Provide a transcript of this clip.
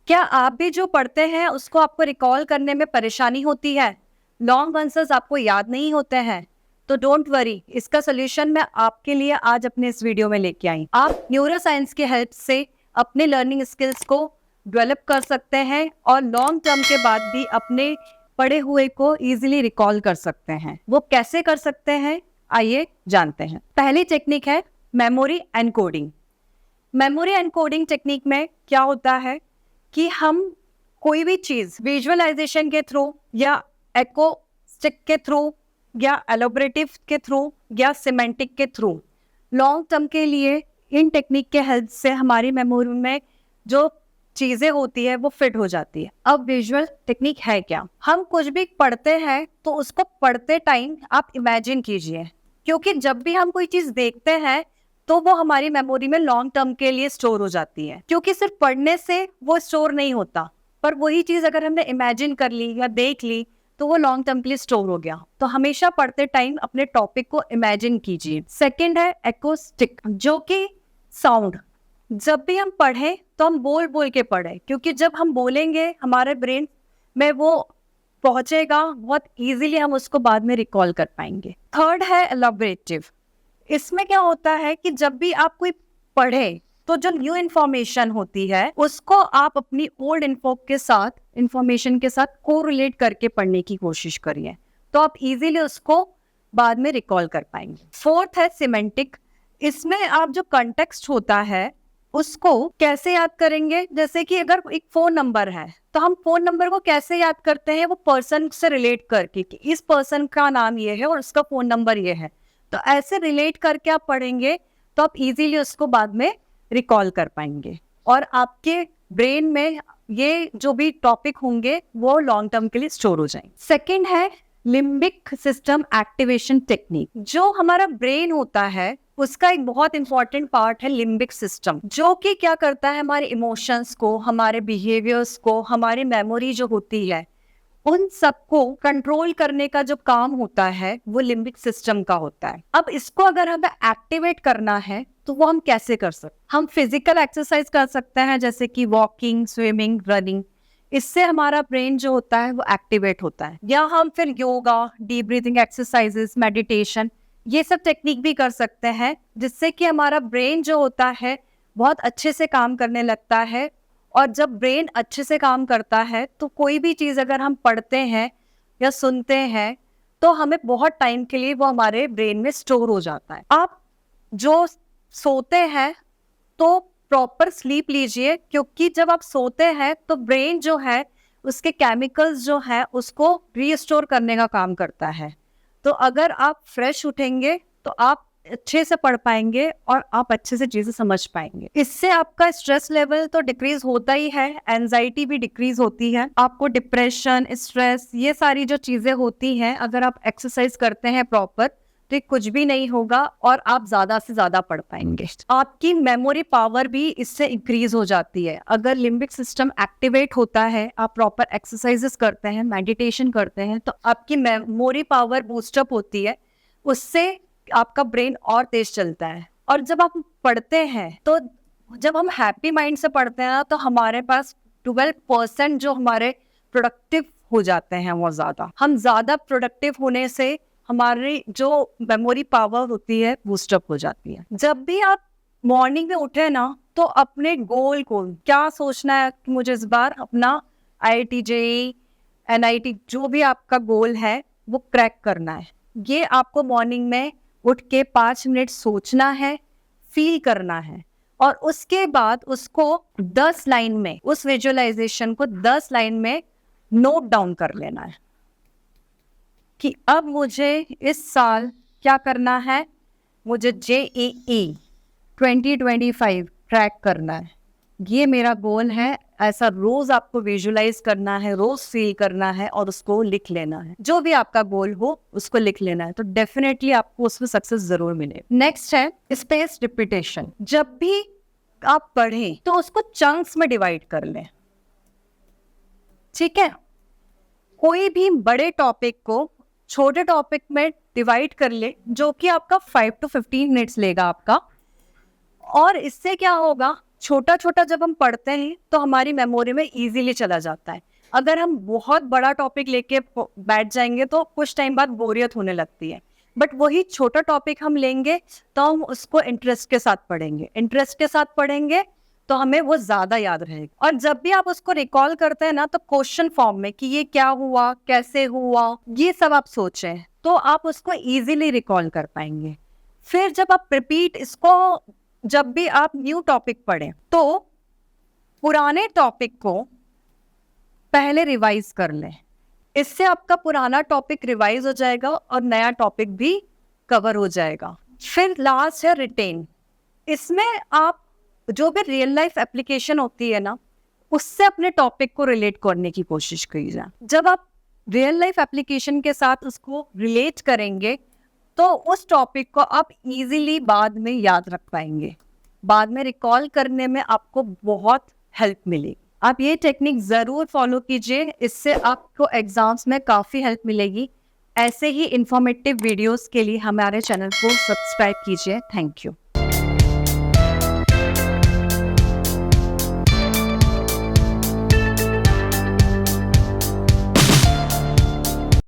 क्या आप भी जो पढ़ते हैं उसको आपको रिकॉल करने में परेशानी होती है? लॉन्ग आंसर्स आपको याद नहीं होते हैं? तो डोंट वरी, इसका सोल्यूशन मैं आपके लिए आज अपने इस वीडियो में लेके आई। आप न्यूरो साइंस की हेल्प से अपने लर्निंग स्किल्स को डेवलप कर सकते हैं और लॉन्ग टर्म के बाद भी अपने पढ़े हुए को इजीली रिकॉल कर सकते हैं। वो कैसे कर सकते हैं, आइए जानते हैं। पहली टेक्निक है memory encoding. Memory encoding technique में क्या होता है कि हम कोई भी चीज विजुअलाइजेशन के थ्रू या एक्रोस्टिक के थ्रू या एलोबरेटिव के थ्रू या सिमेंटिक के थ्रू लॉन्ग टर्म के लिए इन टेक्निक के हेल्प से हमारी मेमोरी में जो चीजें होती है वो फिट हो जाती है। अब विजुअल टेक्निक है क्या? हम कुछ भी पढ़ते हैं तो उसको पढ़ते टाइम आप इमेजिन कीजिए, क्योंकि जब भी हम कोई चीज देखते हैं तो वो हमारी मेमोरी में लॉन्ग टर्म के लिए स्टोर हो जाती है, क्योंकि सिर्फ पढ़ने से वो स्टोर नहीं होता। पर वही चीज अगर हमने इमेजिन कर ली या देख ली तो वो लॉन्ग टर्म के लिए स्टोर हो गया। तो हमेशा पढ़ते टाइम अपने टॉपिक को इमेजिन कीजिए। सेकंड है एक्रोस्टिक, जो कि साउंड। जब भी हम पढ़ें तो हम बोल बोल के पढ़ें, क्योंकि जब हम बोलेंगे हमारे ब्रेन में वो पहुंचेगा, बहुत इजीली हम उसको बाद में रिकॉल कर पाएंगे। थर्ड है एलॉबरेटिव। इसमें क्या होता है कि जब भी आप कोई पढ़े तो जो न्यू इन्फॉर्मेशन होती है उसको आप अपनी ओल्ड इन्फॉर्मेशन के साथ कोरिलेट करके पढ़ने की कोशिश करिए, तो आप इजीली उसको बाद में रिकॉल कर पाएंगे। फोर्थ है सिमेंटिक। इसमें आप जो कंटेक्स्ट होता है उसको कैसे याद करेंगे? जैसे कि अगर एक फोन नंबर है तो हम फोन नंबर को कैसे याद करते हैं? वो पर्सन से रिलेट करके कि इस पर्सन का नाम ये है और उसका फोन नंबर ये है। तो ऐसे रिलेट करके आप पढ़ेंगे तो आप इजीली उसको बाद में रिकॉल कर पाएंगे और आपके ब्रेन में ये जो भी टॉपिक होंगे वो लॉन्ग टर्म के लिए स्टोर हो जाएंगे। सेकंड है लिम्बिक सिस्टम एक्टिवेशन टेक्निक। जो हमारा ब्रेन होता है उसका एक बहुत इंपॉर्टेंट पार्ट है लिम्बिक सिस्टम, जो कि क्या करता है, हमारे इमोशंस को, हमारे बिहेवियर्स को, हमारी मेमोरी जो होती है उन सबको कंट्रोल करने का जो काम होता है वो लिम्बिक सिस्टम का होता है। अब इसको अगर हमें एक्टिवेट करना है तो वो हम कैसे कर सकते? हम फिजिकल एक्सरसाइज कर सकते हैं, जैसे कि वॉकिंग, स्विमिंग, रनिंग। इससे हमारा ब्रेन जो होता है वो एक्टिवेट होता है। या हम फिर yoga, deep breathing exercises, meditation, ये सब टेक्निक भी कर सकते हैं, जिससे कि हमारा ब्रेन जो होता है बहुत अच्छे से काम करने लगता है। और जब ब्रेन अच्छे से काम करता है तो कोई भी चीज़ अगर हम पढ़ते हैं या सुनते हैं तो हमें बहुत टाइम के लिए वो हमारे ब्रेन में स्टोर हो जाता है। आप जो सोते हैं तो प्रॉपर स्लीप लीजिए, क्योंकि जब आप सोते हैं तो ब्रेन जो है उसके केमिकल्स जो है उसको रीस्टोर करने का काम करता है। तो अगर आप फ्रेश उठेंगे तो आप अच्छे से पढ़ पाएंगे और आप अच्छे से चीजें समझ पाएंगे। इससे आपका स्ट्रेस लेवल तो डिक्रीज होता ही है, एंजाइटी भी डिक्रीज होती है। आपको डिप्रेशन, स्ट्रेस, ये सारी जो चीजें होती हैं, अगर आप एक्सरसाइज करते हैं प्रॉपर तो कुछ भी नहीं होगा और आप ज्यादा से ज्यादा पढ़ पाएंगे। आपकी मेमोरी पावर भी इससे इंक्रीज हो जाती है। अगर लिम्बिक सिस्टम एक्टिवेट होता है, आप प्रॉपर एक्सरसाइजेस करते हैं, मेडिटेशन करते हैं, तो आपकी मेमोरी पावर बूस्टअप होती है। उससे आपका ब्रेन और तेज चलता है। और जब आप पढ़ते हैं तो जब हम हैप्पी माइंड से पढ़ते हैं तो हमारे पास 12% जो हमारे प्रोडक्टिव हो जाते हैं वो ज़्यादा। हम ज़्यादा प्रोडक्टिव होने से हमारी जो मेमोरी पावर होती है बूस्टअप हो जाती है। जब भी आप मॉर्निंग में उठे ना तो अपने गोल को क्या सोचना है कि मुझे इस बार अपना IIT JEE NIT जो भी आपका गोल है वो क्रैक करना है। ये आपको मॉर्निंग में उठ के 5 मिनट सोचना है, फील करना है और उसके बाद उसको 10 लाइन में, उस विजुअलाइजेशन को 10 लाइन में नोट डाउन कर लेना है कि अब मुझे इस साल क्या करना है। मुझे JEE 2025 क्रैक करना है, ये मेरा गोल है। ऐसा रोज आपको विजुलाइज करना है, रोज फील करना है और उसको लिख लेना है। जो भी आपका गोल हो उसको लिख लेना है, तो डेफिनेटली आपको उसमें सक्सेस जरूर मिले। नेक्स्ट है स्पेस रिपीटेशन। जब भी आप पढ़ें तो उसको चंक्स में डिवाइड कर लें, ठीक है? कोई भी बड़े टॉपिक को छोटे टॉपिक में डिवाइड कर ले, जो कि आपका 5 to 15 मिनट्स लेगा आपका। और इससे क्या होगा, छोटा छोटा जब हम पढ़ते हैं तो हमारी मेमोरी में इजीली चला जाता है। अगर हम बहुत बड़ा टॉपिक लेके बैठ जाएंगे तो कुछ टाइम बाद बोरियत होने लगती है। बट वही छोटा टॉपिक हम लेंगे तो हम उसको इंटरेस्ट के साथ पढ़ेंगे, इंटरेस्ट के साथ पढ़ेंगे तो हमें वो ज्यादा याद रहेगा। और जब भी आप उसको रिकॉल करते हैं ना, तो क्वेश्चन फॉर्म में कि ये क्या हुआ, कैसे हुआ, ये सब आप सोचें तो आप उसको इजीली रिकॉल कर पाएंगे। फिर जब आप रिपीट इसको, जब भी आप न्यू टॉपिक पढ़ें तो पुराने टॉपिक को पहले रिवाइज कर लें। इससे आपका पुराना टॉपिक रिवाइज हो जाएगा और नया टॉपिक भी कवर हो जाएगा। फिर लास्ट है रिटेन। इसमें आप जो भी रियल लाइफ एप्लीकेशन होती है ना, उससे अपने टॉपिक को रिलेट करने की कोशिश कीजिए। जब आप रियल लाइफ एप्लीकेशन के साथ उसको रिलेट करेंगे तो उस टॉपिक को आप इजीली बाद में याद रख पाएंगे, बाद में रिकॉल करने में आपको बहुत हेल्प मिलेगी। आप ये टेक्निक ज़रूर फॉलो कीजिए, इससे आपको एग्जाम्स में काफ़ी हेल्प मिलेगी। ऐसे ही इंफॉर्मेटिव वीडियोस के लिए हमारे चैनल को सब्सक्राइब कीजिए। Thank you.